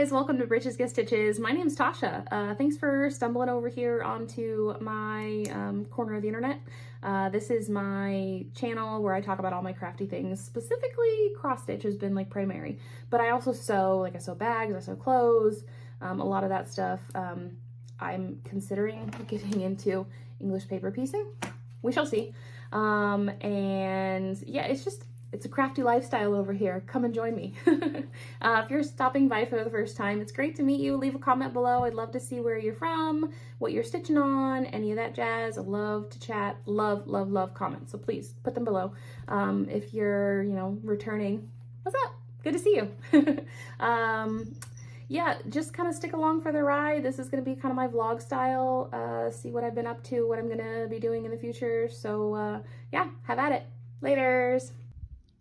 guys, welcome to Britches Get Stitches. My name is Tasha. Thanks for stumbling over here onto my corner of the internet. This is my channel where I talk about all my crafty things. Specifically, cross stitch has been like primary, but I also sew, like I sew bags, I sew clothes, a lot of that stuff. I'm considering getting into English paper piecing. We shall see. And yeah, it's a crafty lifestyle over here. Come and join me. If you're stopping by for the first time, it's great to meet you. Leave a comment below. I'd love to see where you're from, what you're stitching on, any of that jazz. I love to chat. Love comments. So please put them below. If you're, returning, what's up? Good to see you. Yeah, just kind of stick along for the ride. This is going to be kind of my vlog style. See what I've been up to, what I'm going to be doing in the future. So yeah, have at it. Laters.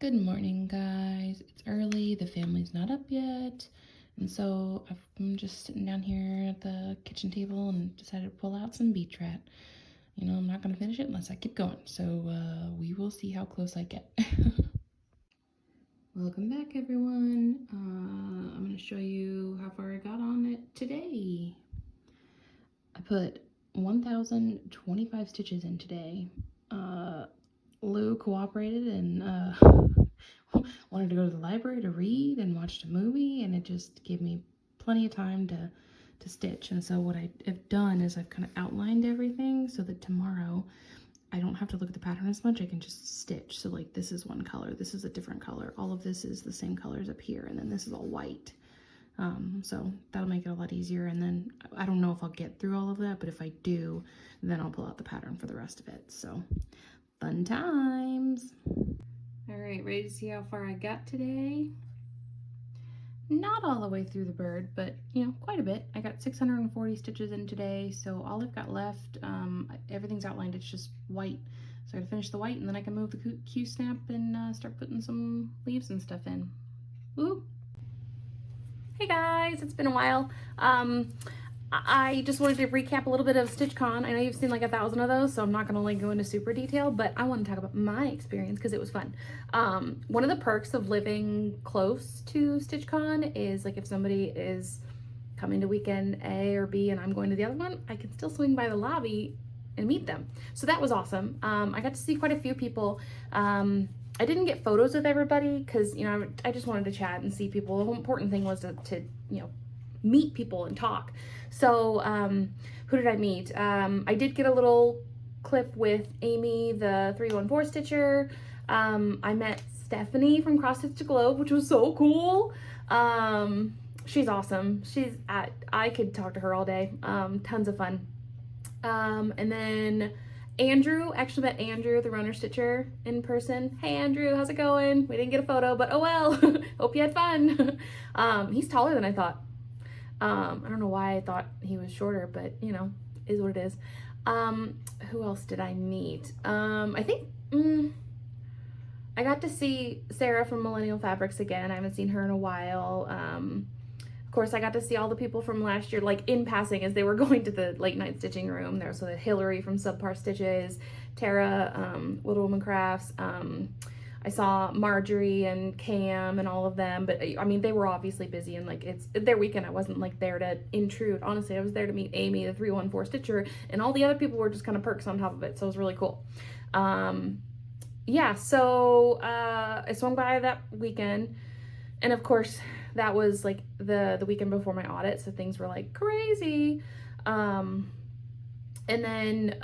Good morning, guys. It's early, the family's not up yet, and so I'm just sitting down here at the kitchen table and decided to pull out some beach rat. I'm not gonna finish it unless I keep going, so we will see how close I get. Welcome back, everyone. I'm gonna show you how far I got on it today. I put 1,025 stitches in today. Lou cooperated and wanted to go to the library to read and watch a movie, and it just gave me plenty of time to stitch. And so what I have done is I've kind of outlined everything so that tomorrow I don't have to look at the pattern as much. I can just stitch. So like this is one color, this is a different color, all of this is the same colors up here, and then this is all white. So that'll make it a lot easier. And then I don't know if I'll get through all of that, but if I do, then I'll pull out the pattern for the rest of it. So fun times. All right, ready to see how far I got today? Not all the way through the bird, but quite a bit. I got 640 stitches in today, so all I've got left, everything's outlined, it's just white. So I gotta finish the white, and then I can move the Q-snap and start putting some leaves and stuff in. Woo! Hey guys, it's been a while. I just wanted to recap a little bit of StitchCon. I know you've seen like 1,000 of those, so I'm not gonna go into super detail, but I want to talk about my experience because it was fun. One of the perks of living close to StitchCon is like if somebody is coming to weekend A or B and I'm going to the other one, I can still swing by the lobby and meet them. So that was awesome. I got to see quite a few people. I didn't get photos with everybody because I just wanted to chat and see people. The whole important thing was to meet people and talk. So who did I meet? I did get a little clip with Amy, the 314 stitcher. I met Stephanie from Cross Stitch to Globe, which was so cool. She's awesome. I could talk to her all day. Tons of fun. And then Andrew, actually met Andrew, the runner stitcher, in person. Hey Andrew, how's it going? We didn't get a photo, but oh well. Hope you had fun. He's taller than I thought. I don't know why I thought he was shorter, but is what it is. Who else did I meet? I think I got to see Sarah from Millennial Fabrics again. I haven't seen her in a while. Of course, I got to see all the people from last year, like in passing as they were going to the late night stitching room. There was Hillary from Subpar Stitches, Tara, Little Woman Crafts. I saw Marjorie and Cam and all of them, but I mean, they were obviously busy and like it's their weekend. I wasn't like there to intrude. Honestly, I was there to meet Amy, the 314 stitcher, and all the other people were just kind of perks on top of it. So it was really cool. Yeah, so I swung by that weekend, and of course that was like the weekend before my audit, so things were like crazy. And then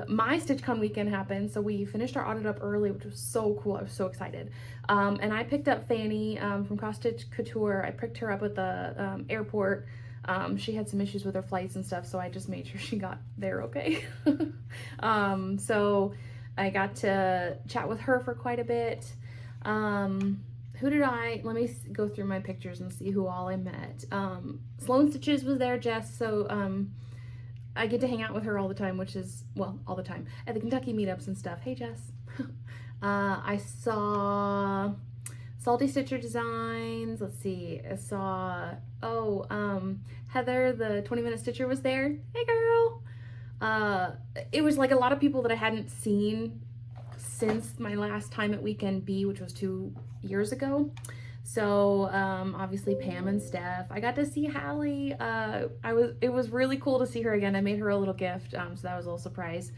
my StitchCon weekend happened, so we finished our audit up early, which was so cool. I was so excited. And I picked up Fanny from Cross Stitch Couture. I picked her up at the airport. She had some issues with her flights and stuff, so I just made sure she got there okay. So I got to chat with her for quite a bit. Let me go through my pictures and see who all I met. Sloan Stitches was there, Jess, so I get to hang out with her all the time, which is, well, all the time, at the Kentucky meetups and stuff. Hey, Jess. I saw Salty Stitcher Designs. Let's see. I saw, Heather, the 20-minute stitcher was there. Hey, girl. It was like a lot of people that I hadn't seen since my last time at Weekend B, which was 2 years ago. So obviously Pam and Steph. I got to see Hallie. It was really cool to see her again. I made her a little gift, so that was a little surprise.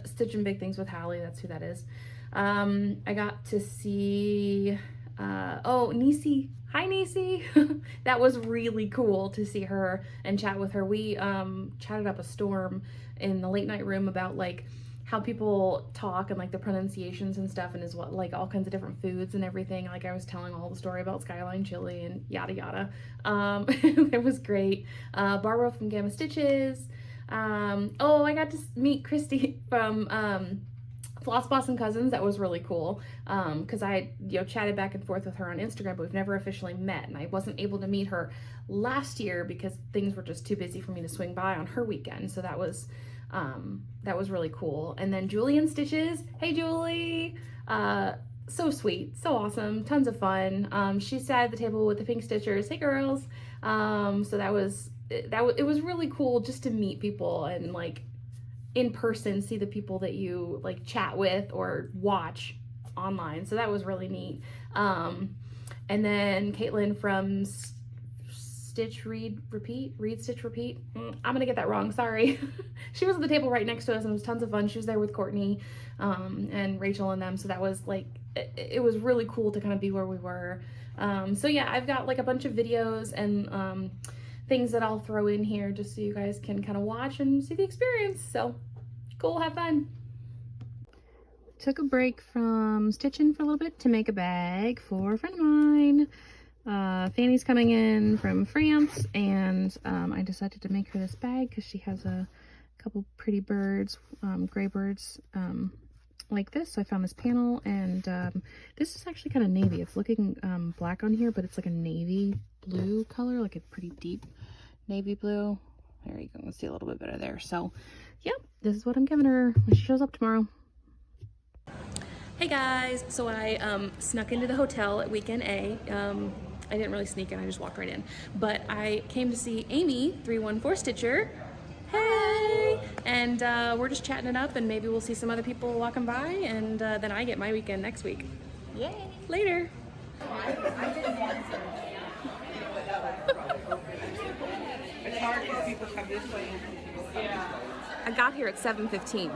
Stitching Big Things with Hallie, that's who that is. I got to see Niecy. Hi Niecy. That was really cool to see her and chat with her. We chatted up a storm in the late night room about like how people talk and like the pronunciations and stuff, and is what like all kinds of different foods and everything. Like I was telling all the story about Skyline Chili and yada yada. It was great. Barbara from Gamma Stitches. I got to meet Christy from Floss Boss and Cousins. That was really cool because I chatted back and forth with her on Instagram, but we've never officially met, and I wasn't able to meet her last year because things were just too busy for me to swing by on her weekend. So that was really cool. And then Julie and Stitches. Hey Julie, so sweet, so awesome, tons of fun. She sat at the table with the Pink Stitchers. Hey girls. So it was really cool just to meet people and like in person see the people that you like chat with or watch online. So that was really neat. And then Caitlin from Read Stitch Repeat. I'm gonna get that wrong, sorry. She was at the table right next to us and it was tons of fun. She was there with Courtney and Rachel and them, so that was like, it was really cool to kind of be where we were. So yeah, I've got like a bunch of videos and things that I'll throw in here just so you guys can kind of watch and see the experience. So cool, have fun. Took a break from stitching for a little bit to make a bag for a friend of mine. Fanny's coming in from France, and I decided to make her this bag because she has a couple pretty birds, gray birds, like this. So I found this panel, and this is actually kind of navy. It's looking black on here, but it's like a navy blue color, like a pretty deep navy blue. There you go, let's see a little bit better there. So yep, this is what I'm giving her when she shows up tomorrow. Hey guys, so I snuck into the hotel at weekend A. I didn't really sneak in, I just walked right in. But I came to see Amy, 314 Stitcher. Hey! And we're just chatting it up, and maybe we'll see some other people walking by, and then I get my weekend next week. Yay! Later! It's hard because people come this way. Yeah. I got here at 7:15.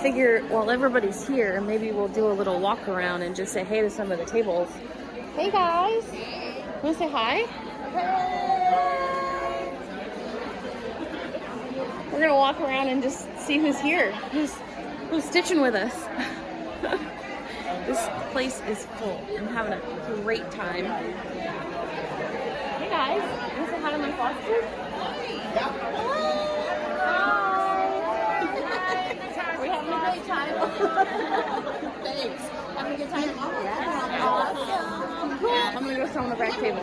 Figure while everybody's here, maybe we'll do a little walk around and just say hey to some of the tables. Hey guys, wanna say hi? Hey. We're gonna walk around and just see who's here, who's stitching with us. This place is full. I'm having a great time. Hey guys, wanna say hi to my Flosstube? Having a great time. Thanks. Having a good time? Yeah. Awesome. Cool. I'm gonna go sit on the back table.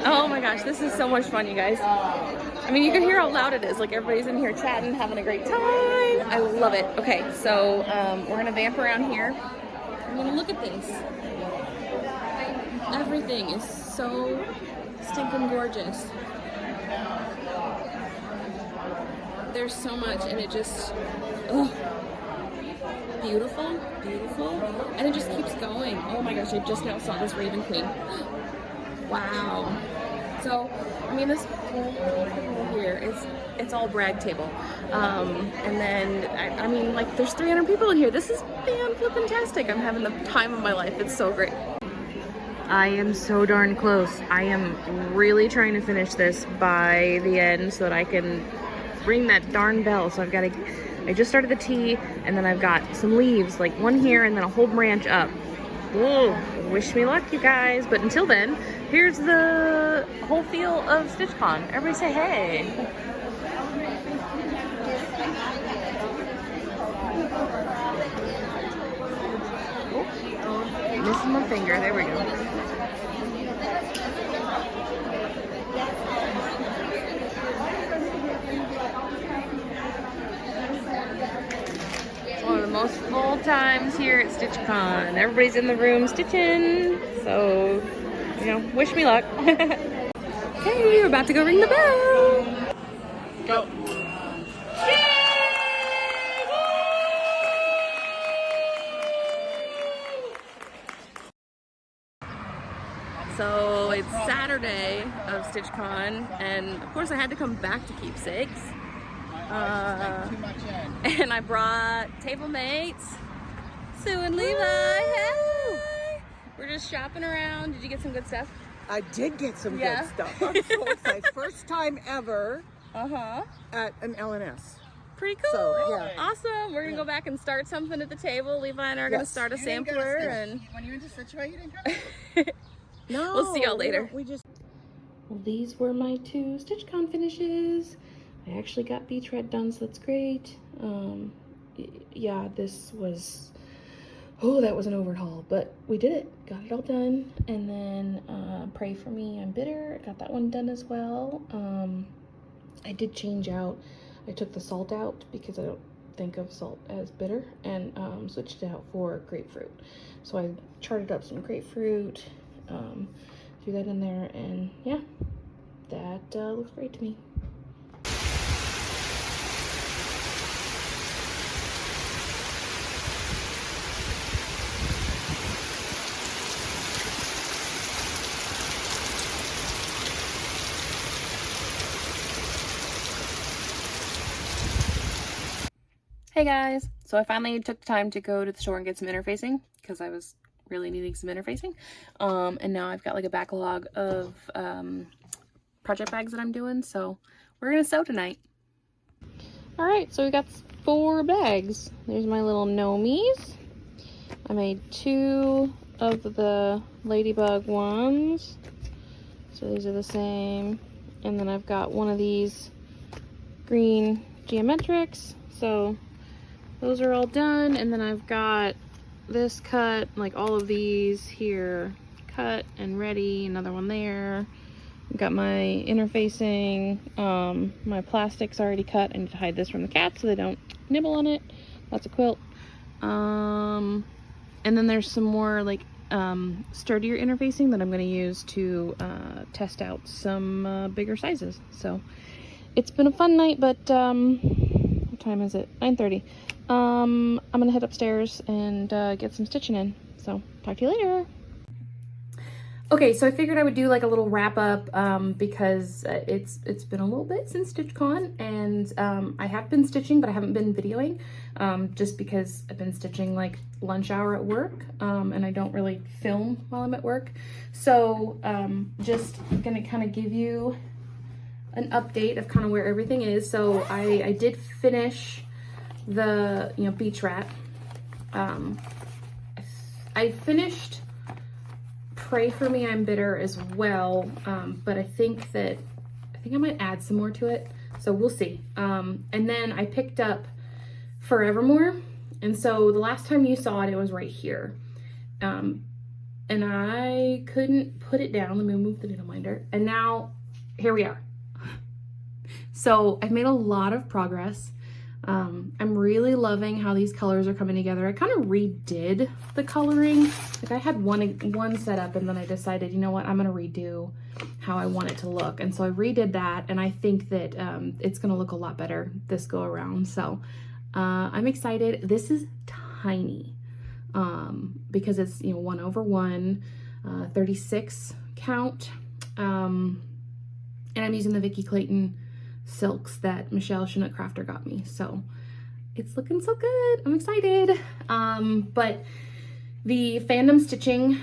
Oh my gosh, this is so much fun, you guys. I mean, you can hear how loud it is. Like, everybody's in here chatting, having a great time. I love it. Okay, so we're gonna vamp around here. I'm gonna look at this. Everything is so stinking gorgeous. There's so much, and it just, oh, beautiful, beautiful, and it just keeps going. Oh my gosh, I just now saw this Raven Queen. Wow. So, I mean, this whole table here, it's all brag table. And then, I mean, like, there's 300 people in here. This is fan-flippin-tastic. I'm having the time of my life. It's so great. I am so darn close. I am really trying to finish this by the end so that I can ring that darn bell. So I just started the tea, and then I've got some leaves, like one here and then a whole branch up. Whoa, wish me luck, you guys. But until then, here's the whole feel of StitchCon. Everybody say hey. Oh, missing my finger. There we go. One of the most full times here at StitchCon. Everybody's in the room stitching, so, you know, wish me luck. Okay, we're about to go ring the bell. Go. So it's Saturday of StitchCon, and of course I had to come back to Keepsakes. And I brought table mates, Sue and Levi. Hey! We're just shopping around. Did you get some good stuff? I did get some Yeah. good stuff. I'm so excited. First time ever Uh-huh. at an LNS. Pretty cool. So, yeah. Awesome. We're gonna go back and start something at the table. Levi and I are gonna Yes. start a sampler, and When you went to Stitchy, you didn't come? No, We'll see y'all later. We just Well, these were my 2 StitchCon finishes. I actually got beach red done, so that's great. Yeah, this was, oh, that was an overhaul, but we did it. Got it all done. And then Pray For Me, I'm Bitter. Got that one done as well. I did change out. I took the salt out because I don't think of salt as bitter, and switched it out for grapefruit. So I charted up some grapefruit, threw that in there, and yeah, that looks great to me. hey guys. So I finally took the time to go to the store and get some interfacing because I was really needing some interfacing. And now I've got like a backlog of project bags that I'm doing, so we're gonna sew tonight. All right, so we got 4 bags. There's my little gnomies. I made 2 of the ladybug ones, so these are the same. And then I've got one of these green geometrics, so those are all done. And then I've got this cut, like all of these here cut and ready, another one there. I've got my interfacing, my plastic's already cut. I need to hide this from the cats so they don't nibble on it. That's a quilt. And then there's some more like sturdier interfacing that I'm going to use to test out some bigger sizes. So it's been a fun night, but what time is it? 9:30. I'm gonna head upstairs and get some stitching in. So talk to you later. Okay, so I figured I would do like a little wrap up because it's been a little bit since StitchCon, and I have been stitching, but I haven't been videoing just because I've been stitching like lunch hour at work, and I don't really film while I'm at work. So just gonna kind of give you an update of kind of where everything is. So I did finish the beach rat. I finished Pray For Me, I'm Bitter as well, but I think I might add some more to it, so we'll see. And then I picked up Forevermore, and so the last time you saw it, it was right here. and I couldn't put it down. Let me move the needle minder. And now here we are. So I've made a lot of progress. I'm really loving how these colors are coming together. I kind of redid the coloring. Like I had one set up and then I decided, you know what, I'm gonna redo how I want it to look. And so I redid that, and I think that it's gonna look a lot better this go around. So I'm excited. This is tiny because it's, you know, 1/1, 36 count. And I'm using the Vicky Clayton silks that Michelle Chinook Crafter got me. So it's looking so good. I'm excited. But the fandom stitching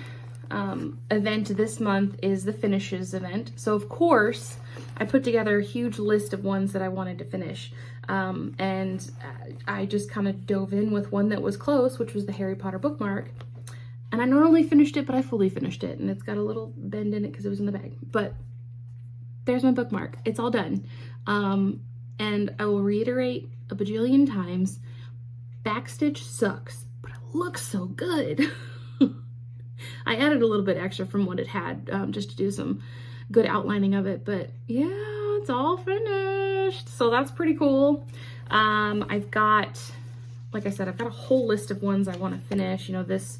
event this month is the finishes event. So of course I put together a huge list of ones that I wanted to finish. And I just kind of dove in with one that was close, which was the Harry Potter bookmark. And I not only finished it, but I fully finished it. And it's got a little bend in it because it was in the bag. But there's my bookmark. It's all done. And I will reiterate a bajillion times, backstitch sucks, but it looks so good. I added a little bit extra from what it had, just to do some good outlining of it, but yeah, it's all finished. So that's pretty cool. I've got, like I said, I've got a whole list of ones I want to finish. You know, this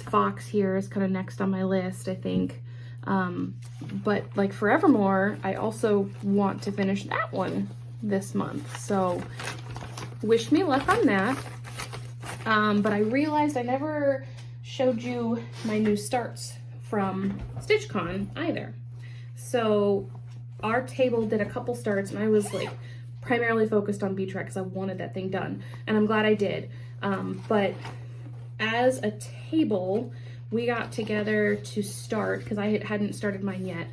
fox here is kind of next on my list, I think. But like Forevermore, I also want to finish that one this month. So wish me luck on that. But I realized I never showed you my new starts from StitchCon either. So our table did a couple starts, and I was like primarily focused on B-Track because I wanted that thing done, and I'm glad I did. But as a table, we got together to start, because I hadn't started mine yet,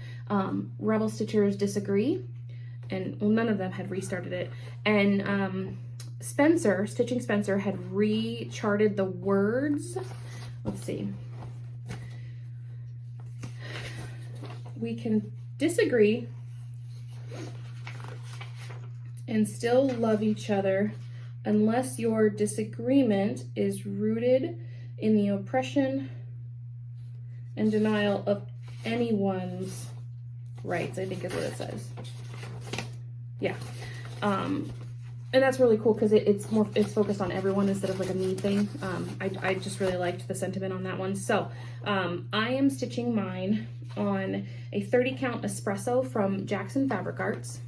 Rebel Stitchers Disagree, and well, none of them had restarted it, and Spencer, Stitching Spencer, had recharted the words. Let's see. We can disagree and still love each other unless your disagreement is rooted in the oppression and denial of anyone's rights, I think is what it says. Yeah. And that's really cool because it's focused on everyone instead of like a me thing. I just really liked the sentiment on that one. So I am stitching mine on a 30 count espresso from Jackson Fabric Arts.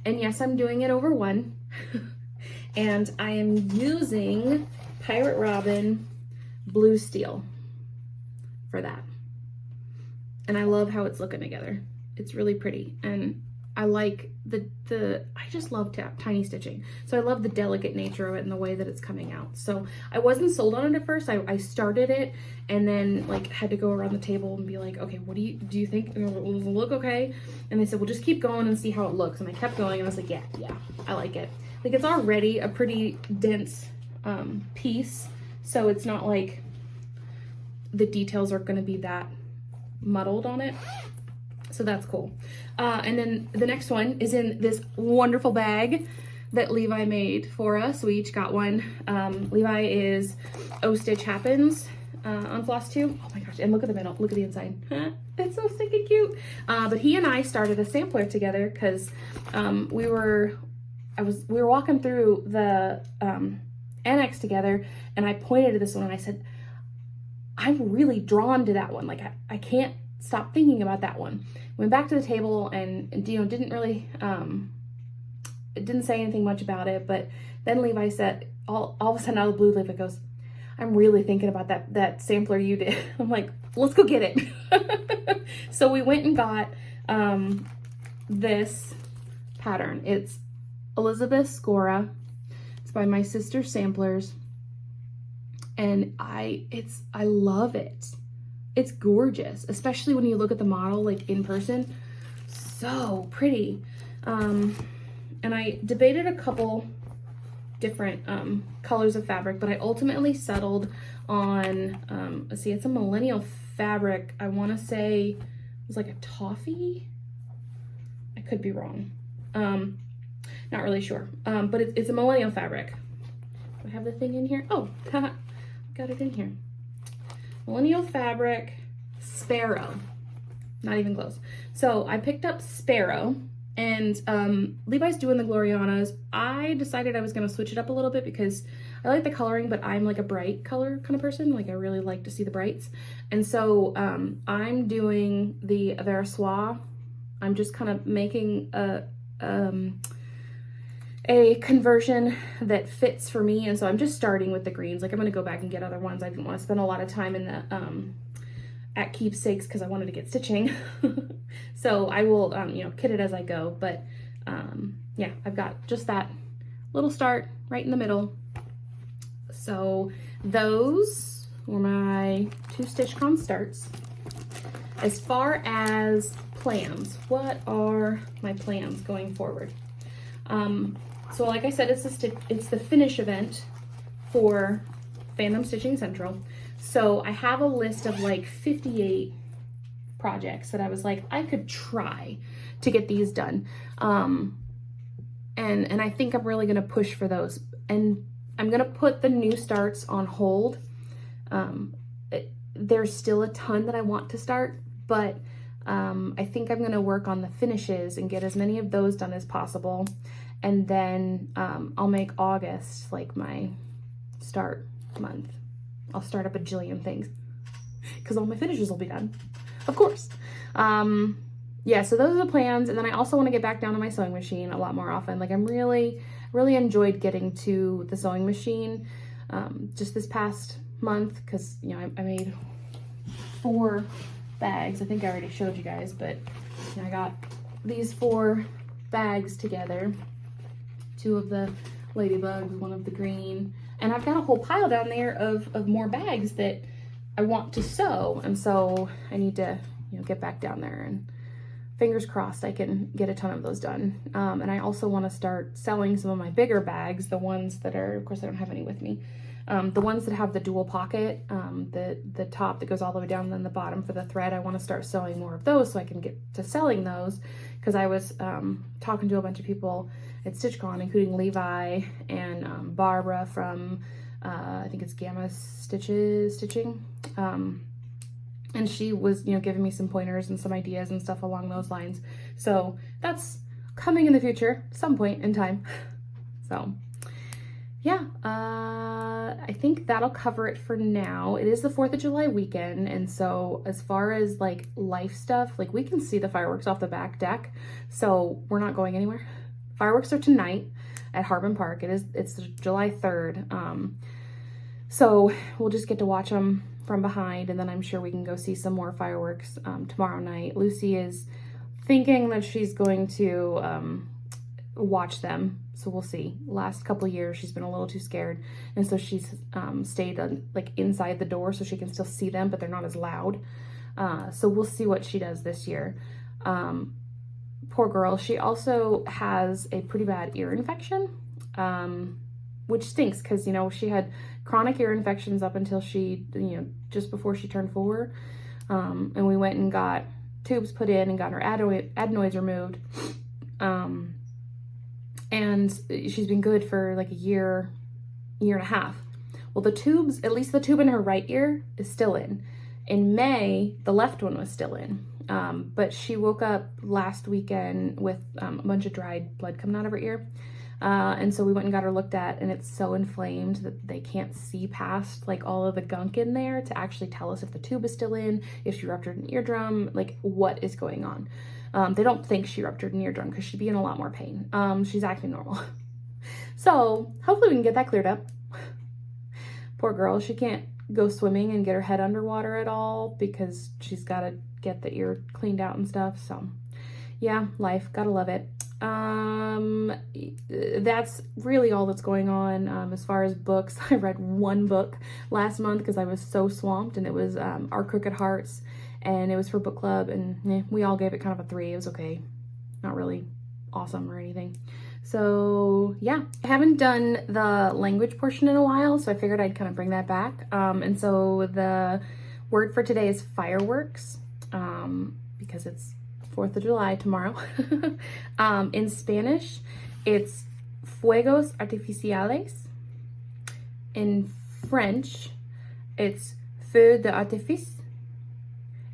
And yes, I'm doing it over one. And I am using Pirate Robin Blue Steel for that. And I love how it's looking together. It's really pretty. And I like I just love tiny stitching. So I love the delicate nature of it and the way that it's coming out. So I wasn't sold on it at first. I started it and then like had to go around the table and be like, okay, what do you think? Does it look okay? And they said, well, just keep going and see how it looks. And I kept going and I was like, yeah, I like it. Like it's already a pretty dense piece. So it's not like the details are gonna be that muddled on it. So that's cool. And then the next one is in this wonderful bag that Levi made for us. We each got one. Levi is Oh Stitch Happens on Flosstube. Oh my gosh, and look at the middle, look at the inside. It's so stinking cute. But he and I started a sampler together because we were walking through the annex together, and I pointed to this one and I said, I'm really drawn to that one. Like I can't stop thinking about that one. Went back to the table and you know, didn't really didn't say anything much about it, but then Levi said, all of a sudden out of the blue, Levi goes, I'm really thinking about that sampler you did. I'm like, let's go get it. So we went and got this pattern. It's Elizabeth Scorah. It's by My Sister Samplers, and I love it. It's gorgeous, especially when you look at the model like in person. So pretty. And I debated a couple different colors of fabric, but I ultimately settled on, let's see, it's a millennial fabric. I want to say it was like a toffee. I could be wrong. Not really sure. But it's a millennial fabric. Do I have the thing in here? Oh, got it in here. Millennial Fabric Sparrow. Not even close. So I picked up Sparrow, and Levi's doing the Glorianas. I decided I was going to switch it up a little bit because I like the coloring, but I'm like a bright color kind of person. Like I really like to see the brights. And so I'm doing the Versoix. I'm just kind of making a conversion that fits for me. And so I'm just starting with the greens. Like I'm going to go back and get other ones. I didn't want to spend a lot of time in the at keepsakes because I wanted to get stitching. So I will, you know, kit it as I go. But yeah, I've got just that little start right in the middle. So those were my 2 StitchCon starts. As far as plans, what are my plans going forward? So like I said, it's the finish event for Fandom Stitching Central. So I have a list of like 58 projects that I was like, I could try to get these done. And I think I'm really gonna push for those. And I'm gonna put the new starts on hold. There's still a ton that I want to start, but I think I'm gonna work on the finishes and get as many of those done as possible. And then I'll make August like my start month. I'll start up a jillion things because all my finishes will be done, of course. Yeah, so those are the plans. And then I also want to get back down to my sewing machine a lot more often. Like I'm really enjoyed getting to the sewing machine just this past month because, you know, I made 4 bags. I think I already showed you guys, but you know, I got these 4 bags together. 2 of the ladybugs, 1 of the green, and I've got a whole pile down there of more bags that I want to sew, and so I need to, you know, get back down there, and fingers crossed I can get a ton of those done. And I also want to start selling some of my bigger bags, the ones that are, of course I don't have any with me, the ones that have the dual pocket, the top that goes all the way down and then the bottom for the thread. I want to start sewing more of those so I can get to selling those, because I was talking to a bunch of people at StitchCon, including Levi and Barbara from I think it's Gamma Stitching, and she was, you know, giving me some pointers and some ideas and stuff along those lines. So that's coming in the future, some point in time. So yeah, I think that'll cover it for now. It is the 4th of July weekend, and so as far as like life stuff, like we can see the fireworks off the back deck, so we're not going anywhere. Fireworks are tonight at Harbin Park. It's July 3rd. So we'll just get to watch them from behind, and then I'm sure we can go see some more fireworks tomorrow night. Lucy is thinking that she's going to watch them, so we'll see. Last couple of years she's been a little too scared, and so she's stayed like inside the door so she can still see them, but they're not as loud. So we'll see what she does this year. Poor girl. She also has a pretty bad ear infection, which stinks because, you know, she had chronic ear infections up until she, you know, just before she turned 4. And we went and got tubes put in and got her adenoids removed. And she's been good for like a year and a half. Well, the tubes, at least the tube in her right ear, is still in. In May, the left one was still in. But she woke up last weekend with a bunch of dried blood coming out of her ear. And so we went and got her looked at, and it's so inflamed that they can't see past like all of the gunk in there to actually tell us if the tube is still in, if she ruptured an eardrum, like what is going on. They don't think she ruptured an eardrum because she'd be in a lot more pain. She's acting normal. So hopefully we can get that cleared up. Poor girl, she can't go swimming and get her head underwater at all because she's got to get the ear cleaned out and stuff. So yeah, life, gotta love it. That's really all that's going on. As far as books, I read 1 book last month because I was so swamped, and it was Our Crooked Hearts, and it was for book club, and we all gave it kind of a 3. It was okay, not really awesome or anything. So yeah, I haven't done the language portion in a while, so I figured I'd kind of bring that back. And so the word for today is fireworks, because it's 4th of July tomorrow. In Spanish, it's fuegos artificiales. In French, it's feu d'artifice.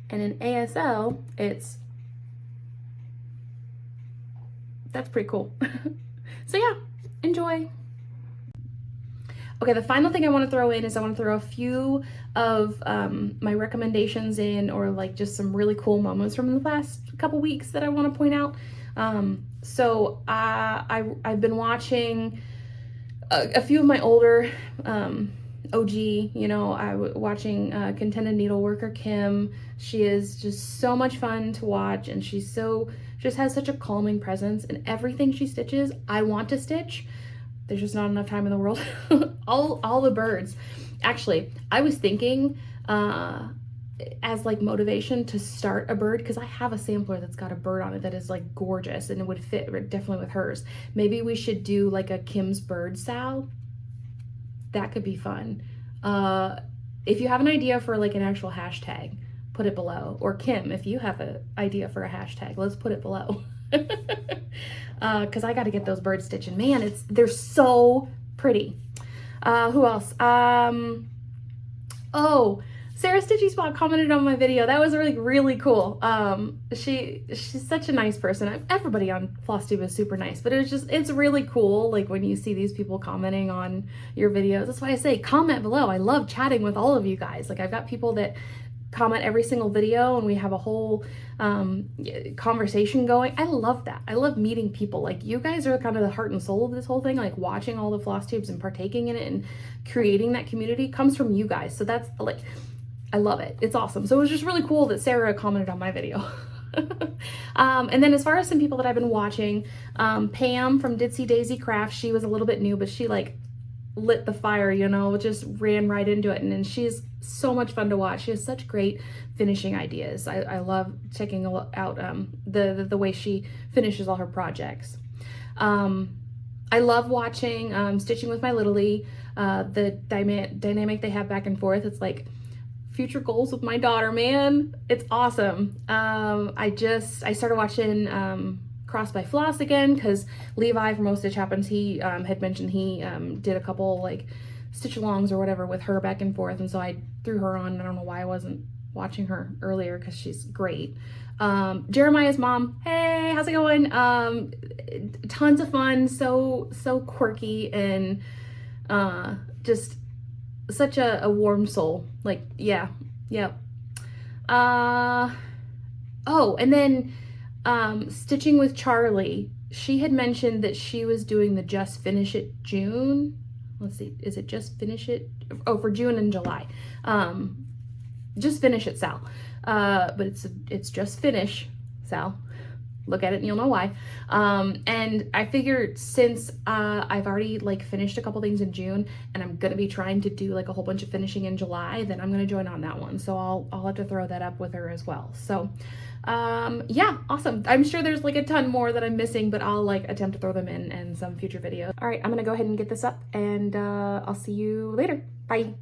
And in ASL, that's pretty cool. So yeah, enjoy. Okay, the final thing I want to throw in is I want to throw a few of my recommendations in, or like just some really cool moments from the last couple weeks that I want to point out. So I've been watching a few of my older OG, you know, watching Contented Needleworker Kim. She is just so much fun to watch, and she's just has such a calming presence, and everything she stitches, I want to stitch. There's just not enough time in the world. all the birds. Actually, I was thinking as like motivation to start a bird, because I have a sampler that's got a bird on it that is like gorgeous, and it would fit definitely with hers. Maybe we should do like a Kim's bird sal. That could be fun. If you have an idea for like an actual hashtag, put it below. Or Kim, if you have an idea for a hashtag, let's put it below. Because I got to get those birds stitching. Man, they're so pretty. Who else? Oh, Sarah Stitchy Spot commented on my video. That was really cool. She's such a nice person. Everybody on Flosstube is super nice, but it's really cool, like when you see these people commenting on your videos. That's why I say comment below. I love chatting with all of you guys. Like, I've got people that comment every single video, and we have a whole conversation going. I love that. I love meeting people. Like, you guys are kind of the heart and soul of this whole thing. Like, watching all the Flosstubes and partaking in it and creating that community comes from you guys. So that's like, I love it. It's awesome. So it was just really cool that Sarah commented on my video. And then as far as some people that I've been watching, Pam from Ditsy Daisy Crafts, she was a little bit new, but she like lit the fire, you know, just ran right into it. And she's so much fun to watch. She has such great finishing ideas. I love checking out the way she finishes all her projects. I love watching Stitching with My Littly, the dynamic they have back and forth. It's like future goals with my daughter, man. It's awesome. I started watching Cross by Floss again, because Levi from Most Stitch Happens, he had mentioned he did a couple like stitch alongs or whatever with her back and forth, and so I threw her on. I don't know why I wasn't watching her earlier, because she's great. Jeremiah's mom, hey, how's it going? Tons of fun, so quirky, and just such a warm soul. Like, yeah. Oh, and then Stitching with Charlie, she had mentioned that she was doing the Just Finish It June. Let's see, is it Just Finish It? Oh, for June and July. Just Finish It, Sal. But it's Just Finish, Sal. Look at it and you'll know why. And I figured, since I've already like finished a couple things in June, and I'm gonna be trying to do like a whole bunch of finishing in July, then I'm gonna join on that one. So I'll have to throw that up with her as well. So yeah, awesome. I'm sure there's like a ton more that I'm missing, but I'll like attempt to throw them in some future videos. All right, I'm gonna go ahead and get this up, and I'll see you later. Bye.